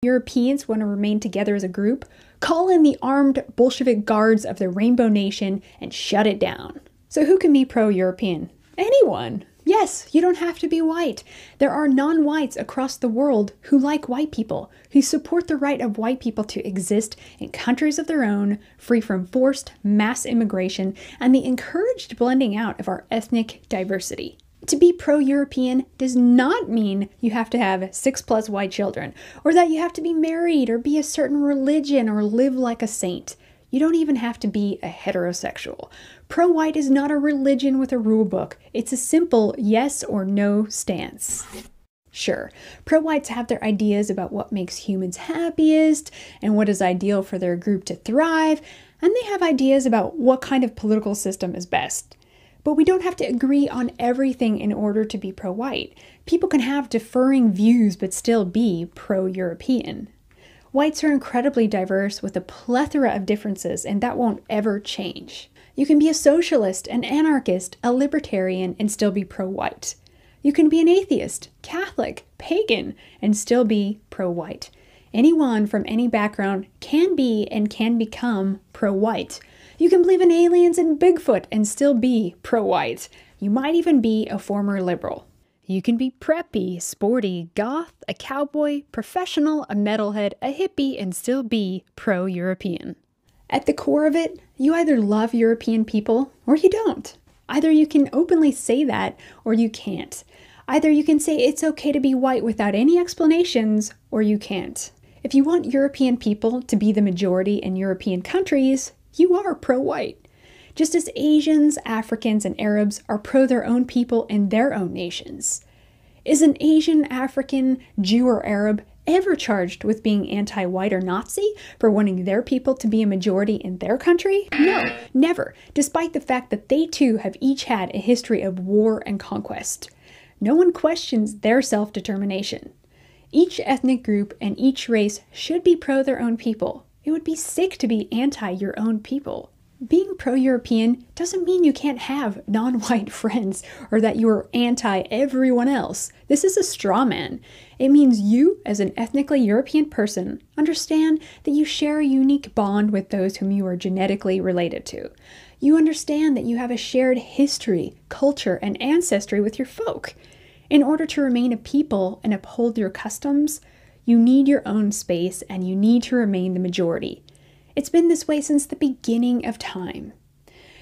Europeans want to remain together as a group, call in the armed Bolshevik guards of the Rainbow Nation and shut it down. So who can be pro-European? Anyone! Yes, you don't have to be white. There are non-whites across the world who like white people, who support the right of white people to exist in countries of their own, free from forced mass immigration and the encouraged blending out of our ethnic diversity. To be pro-European does not mean you have to have 6+ white children, or that you have to be married, or be a certain religion, or live like a saint. You don't even have to be a heterosexual. Pro-white is not a religion with a rule book. It's a simple yes or no stance. Sure, pro-whites have their ideas about what makes humans happiest and what is ideal for their group to thrive, and they have ideas about what kind of political system is best. But we don't have to agree on everything in order to be pro-white. People can have differing views but still be pro-European. Whites are incredibly diverse with a plethora of differences, and that won't ever change. You can be a socialist, an anarchist, a libertarian, and still be pro-white. You can be an atheist, Catholic, pagan, and still be pro-white. Anyone from any background can be and can become pro-white. You can believe in aliens and Bigfoot and still be pro-white. You might even be a former liberal. You can be preppy, sporty, goth, a cowboy, professional, a metalhead, a hippie, and still be pro-European. At the core of it, you either love European people or you don't. Either you can openly say that or you can't. Either you can say it's okay to be white without any explanations or you can't. If you want European people to be the majority in European countries, you are pro-white. Just as Asians, Africans, and Arabs are pro their own people in their own nations. Is an Asian, African, Jew, or Arab ever charged with being anti-white or Nazi for wanting their people to be a majority in their country? No, never, despite the fact that they too have each had a history of war and conquest. No one questions their self-determination. Each ethnic group and each race should be pro their own people. It would be sick to be anti your own people. Being pro-European doesn't mean you can't have non-white friends or that you are anti-everyone else. This is a straw man. It means you, as an ethnically European person, understand that you share a unique bond with those whom you are genetically related to. You understand that you have a shared history, culture, and ancestry with your folk. In order to remain a people and uphold your customs, you need your own space and you need to remain the majority. It's been this way since the beginning of time.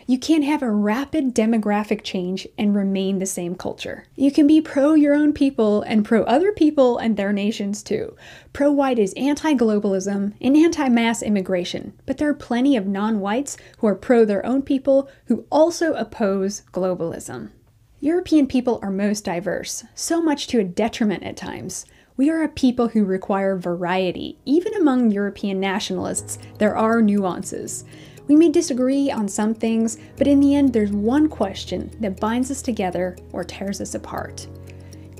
You can't have a rapid demographic change and remain the same culture. You can be pro your own people and pro other people and their nations too. Pro-white is anti-globalism and anti-mass immigration, but there are plenty of non-whites who are pro their own people who also oppose globalism. European people are most diverse, so much to a detriment at times. We are a people who require variety. Even among European nationalists, there are nuances. We may disagree on some things, but in the end, there's one question that binds us together or tears us apart.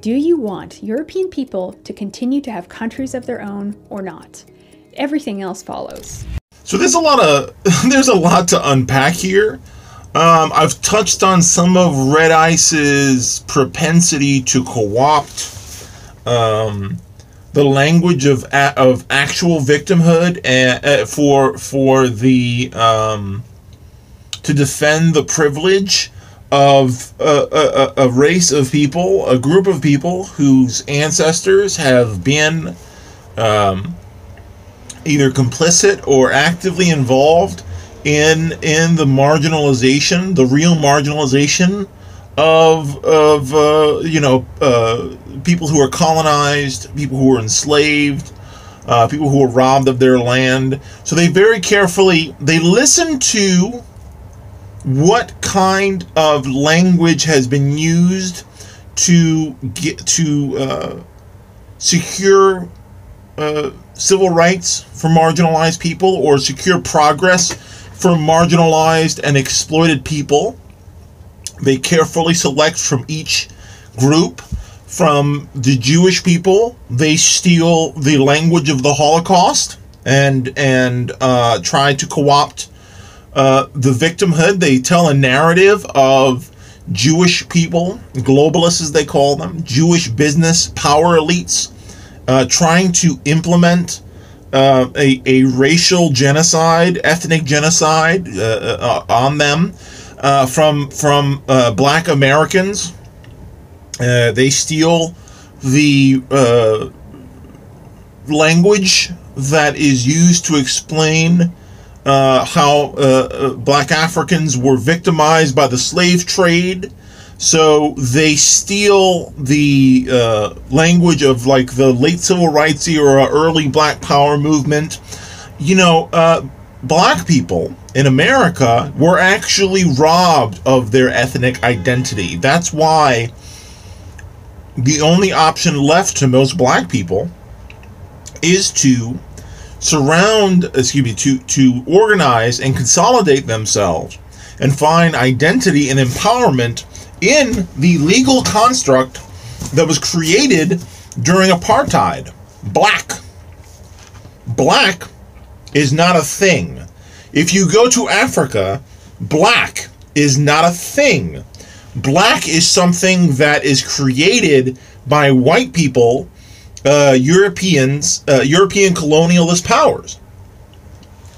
Do you want European people to continue to have countries of their own or not? Everything else follows. So there's a lot to unpack here. I've touched on some of Red Ice's propensity to co-opt the language of actual victimhood for the to defend the privilege of a race of people, a group of people whose ancestors have been either complicit or actively involved in the marginalization, the real marginalization of people who are colonized, people who are enslaved, people who are robbed of their land. So they very carefully, they listen to what kind of language has been used to secure civil rights for marginalized people or secure progress for marginalized and exploited people. They carefully select from each group. From the Jewish people, they steal the language of the Holocaust and try to co-opt the victimhood. They tell a narrative of Jewish people, globalists as they call them, Jewish business power elites, trying to implement a racial genocide, ethnic genocide on them from black Americans. They steal the language that is used to explain how black Africans were victimized by the slave trade. So they steal the language of like the late civil rights era, early Black Power movement. You know, black people in America were actually robbed of their ethnic identity. That's why the only option left to most black people is to to organize and consolidate themselves and find identity and empowerment in the legal construct that was created during apartheid. Black is not a thing. If you go to Africa, black is not a thing. Black is something that is created by white people, European colonialist powers.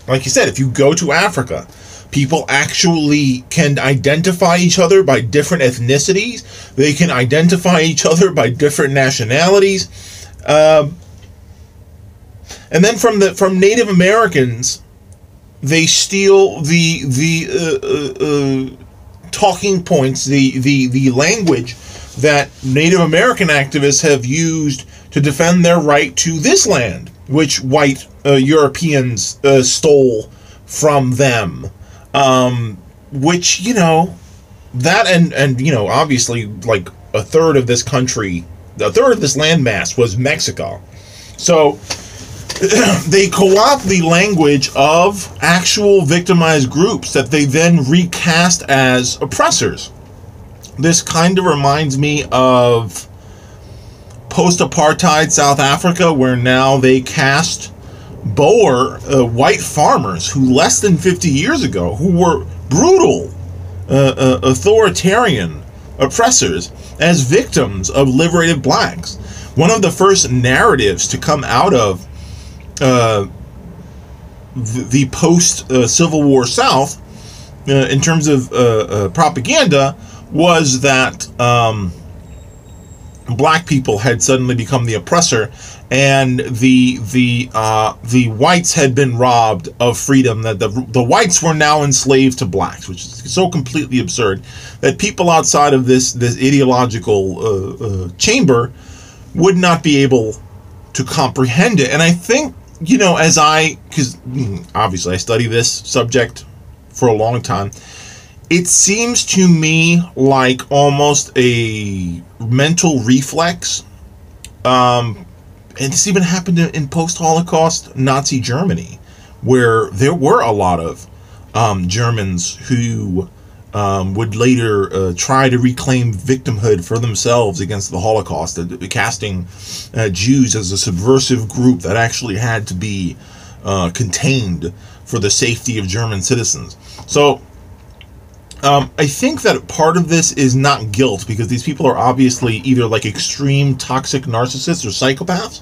Like you said, if you go to Africa, people actually can identify each other by different ethnicities. They can identify each other by different nationalities. And then from Native Americans, they steal the talking points, the language that Native American activists have used to defend their right to this land, which white Europeans stole from them. Which, you know, that and you know, obviously, like a third of this country, a third of this landmass was Mexico. So they co-opt the language of actual victimized groups that they then recast as oppressors. This kind of reminds me of post-apartheid South Africa, where now they cast Boer white farmers who less than 50 years ago, who were brutal, authoritarian oppressors, as victims of liberated blacks. One of the first narratives to come out of the post-Civil War South, in terms of propaganda, was that black people had suddenly become the oppressor, and the whites had been robbed of freedom. That the whites were now enslaved to blacks, which is so completely absurd that people outside of this ideological chamber would not be able to comprehend it. And I think, you know, because obviously I study this subject for a long time, it seems to me like almost a mental reflex. And this even happened in post-Holocaust Nazi Germany, where there were a lot of Germans who would later try to reclaim victimhood for themselves against the Holocaust, casting Jews as a subversive group that actually had to be contained for the safety of German citizens. So I think that part of this is not guilt, because these people are obviously either like extreme toxic narcissists or psychopaths.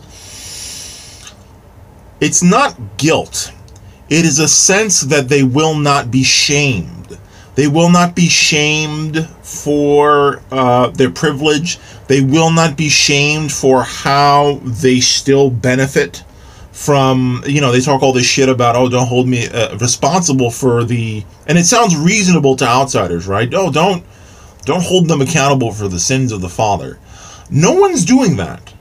It's not guilt. It is a sense that they will not be shamed. They will not be shamed for their privilege. They will not be shamed for how they still benefit from, you know, they talk all this shit about, oh, don't hold me responsible for and it sounds reasonable to outsiders, right? Oh, don't hold them accountable for the sins of the father. No one's doing that.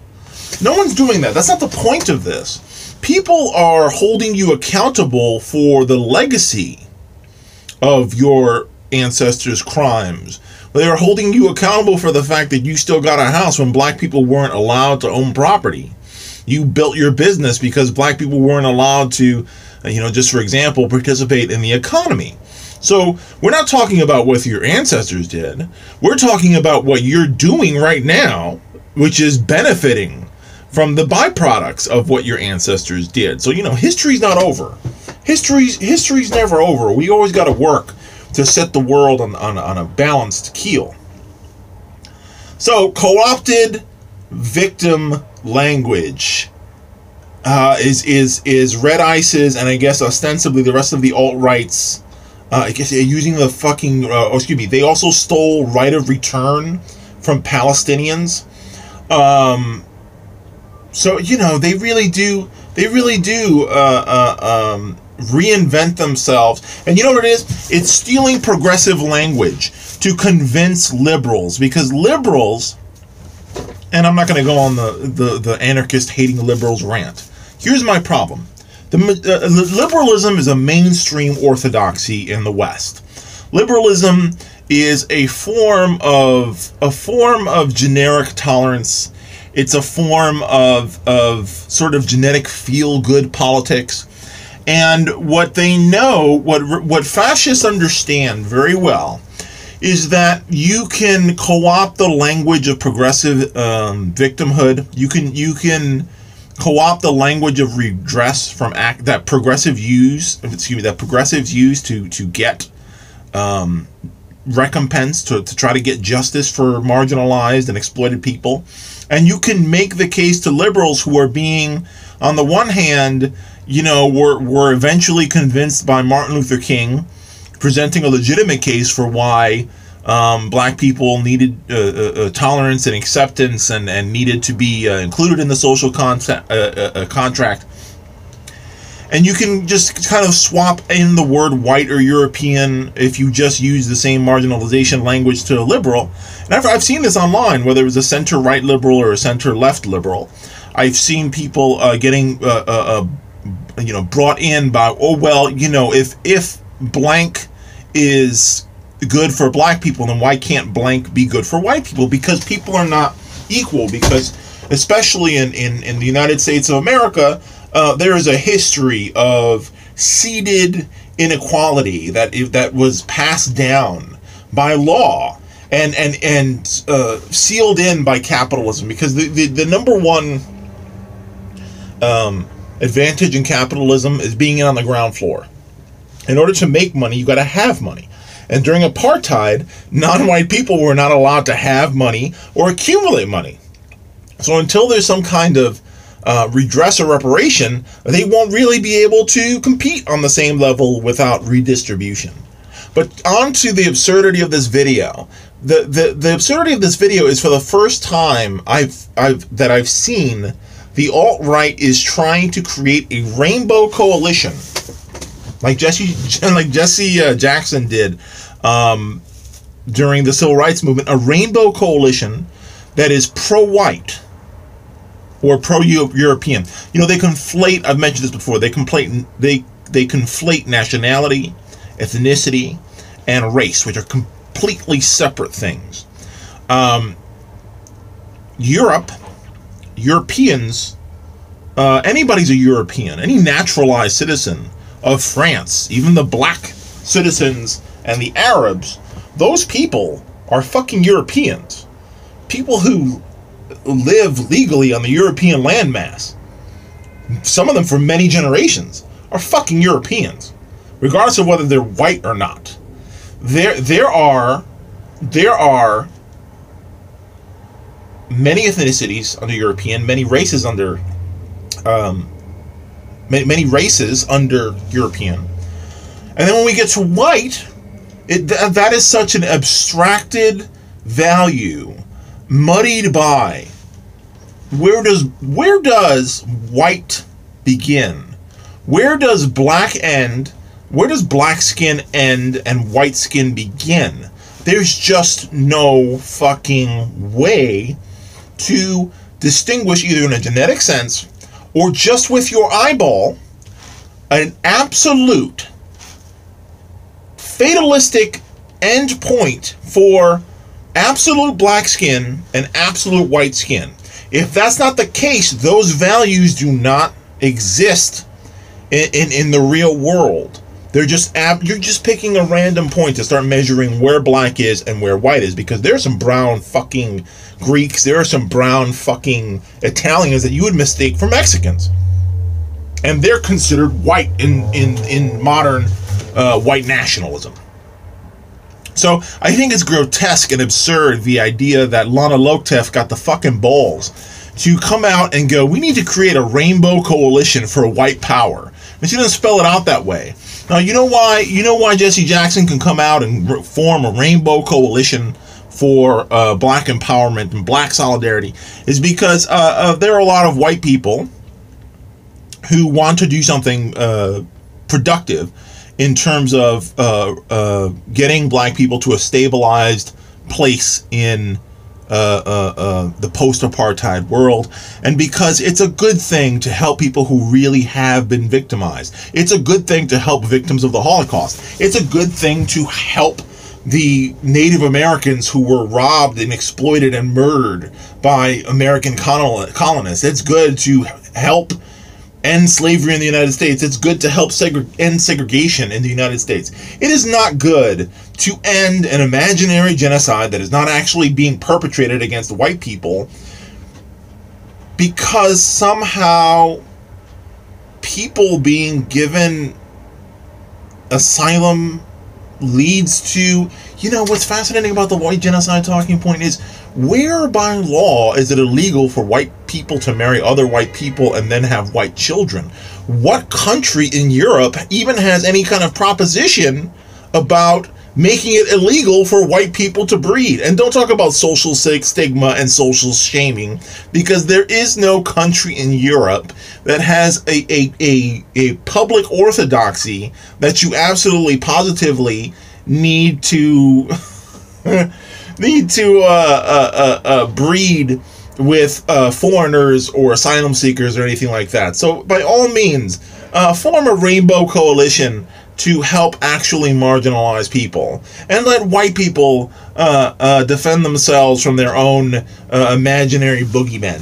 No one's doing that. That's not the point of this. People are holding you accountable for the legacy of your ancestors' crimes. They are holding you accountable for the fact that you still got a house when black people weren't allowed to own property. You built your business because black people weren't allowed to, you know, just for example, participate in the economy. So we're not talking about what your ancestors did. We're talking about what you're doing right now, which is benefiting from the byproducts of what your ancestors did. So, you know, history's not over. History's never over. We always got to work to set the world on a balanced keel. So, co-opted victim language is Red Ice's, and I guess ostensibly the rest of the alt-rights, I guess using the fucking, they also stole right of return from Palestinians. So, you know, they really do reinvent themselves. And you know what it is? It's stealing progressive language to convince liberals, because liberals, and I'm not going to go on the anarchist hating liberals rant. Here's my problem. Liberalism is a mainstream orthodoxy in the West. Liberalism is a form of generic tolerance. It's a form of sort of genetic feel-good politics. And what they know, what fascists understand very well, is that you can co-opt the language of progressive victimhood. You can co-opt the language of redress from that progressives use to get recompense, to try to get justice for marginalized and exploited people. And you can make the case to liberals who are being, on the one hand, you know, were eventually convinced by Martin Luther King, presenting a legitimate case for why black people needed tolerance and acceptance and needed to be included in the social contract. And you can just kind of swap in the word white or European if you just use the same marginalization language to a liberal. And I've seen this online, whether it was a center-right liberal or a center-left liberal. I've seen people getting brought in by, oh, well, you know, if blank is good for black people, then why can't blank be good for white people? Because people are not equal. Because especially in the United States of America, there is a history of seeded inequality that was passed down by law and sealed in by capitalism. Because the number one advantage in capitalism is being in on the ground floor. In order to make money, you got to have money. And during apartheid, non-white people were not allowed to have money or accumulate money. So until there's some kind of redress or reparation, they won't really be able to compete on the same level without redistribution. But on to the absurdity of this video. The absurdity of this video is, for the first time I've seen, the alt-right is trying to create a rainbow coalition, like Jesse Jackson did during the Civil Rights Movement, a rainbow coalition that is pro-white or pro-European. You know, they conflate, I've mentioned this before, they conflate nationality, ethnicity, and race, which are completely separate things. Europeans, anybody's a European. Any naturalized citizen of France, even the black citizens and the Arabs, those people are fucking Europeans. People who live legally on the European landmass, some of them for many generations, are fucking Europeans, regardless of whether they're white or not. There are many ethnicities under European, many races under European. And then when we get to white, that is such an abstracted value, muddied by where does white begin? Where does black end? Where does black skin end and white skin begin? There's just no fucking way to distinguish, either in a genetic sense or just with your eyeball, an absolute fatalistic end point for absolute black skin and absolute white skin. If that's not the case, those values do not exist in the real world. They're just you're just picking a random point to start measuring where black is and where white is, because there's some brown fucking Greeks, there are some brown fucking Italians that you would mistake for Mexicans, and they're considered white in modern white nationalism. So I think it's grotesque and absurd, the idea that Lana Lokteff got the fucking balls to come out and go, we need to create a rainbow coalition for white power. And she doesn't spell it out that way. Now, you know why Jesse Jackson can come out and form a rainbow coalition for black empowerment and black solidarity is because there are a lot of white people who want to do something productive in terms of getting black people to a stabilized place in the post-apartheid world, and because it's a good thing to help people who really have been victimized. It's a good thing to help victims of the Holocaust. It's a good thing to help the Native Americans who were robbed and exploited and murdered by American colonists. It's good to help end slavery in the United States. It's good to help end segregation in the United States. It is not good to end an imaginary genocide that is not actually being perpetrated against white people because somehow people being given asylum leads to, you know, what's fascinating about the white genocide talking point is, where by law is it illegal for white people to marry other white people and then have white children? What country in Europe even has any kind of proposition about making it illegal for white people to breed? And don't talk about social stigma and social shaming, because there is no country in Europe that has a public orthodoxy that you absolutely positively need to breed with foreigners or asylum seekers or anything like that. So by all means, form a rainbow coalition to help actually marginalize people, and let white people defend themselves from their own imaginary boogeymen.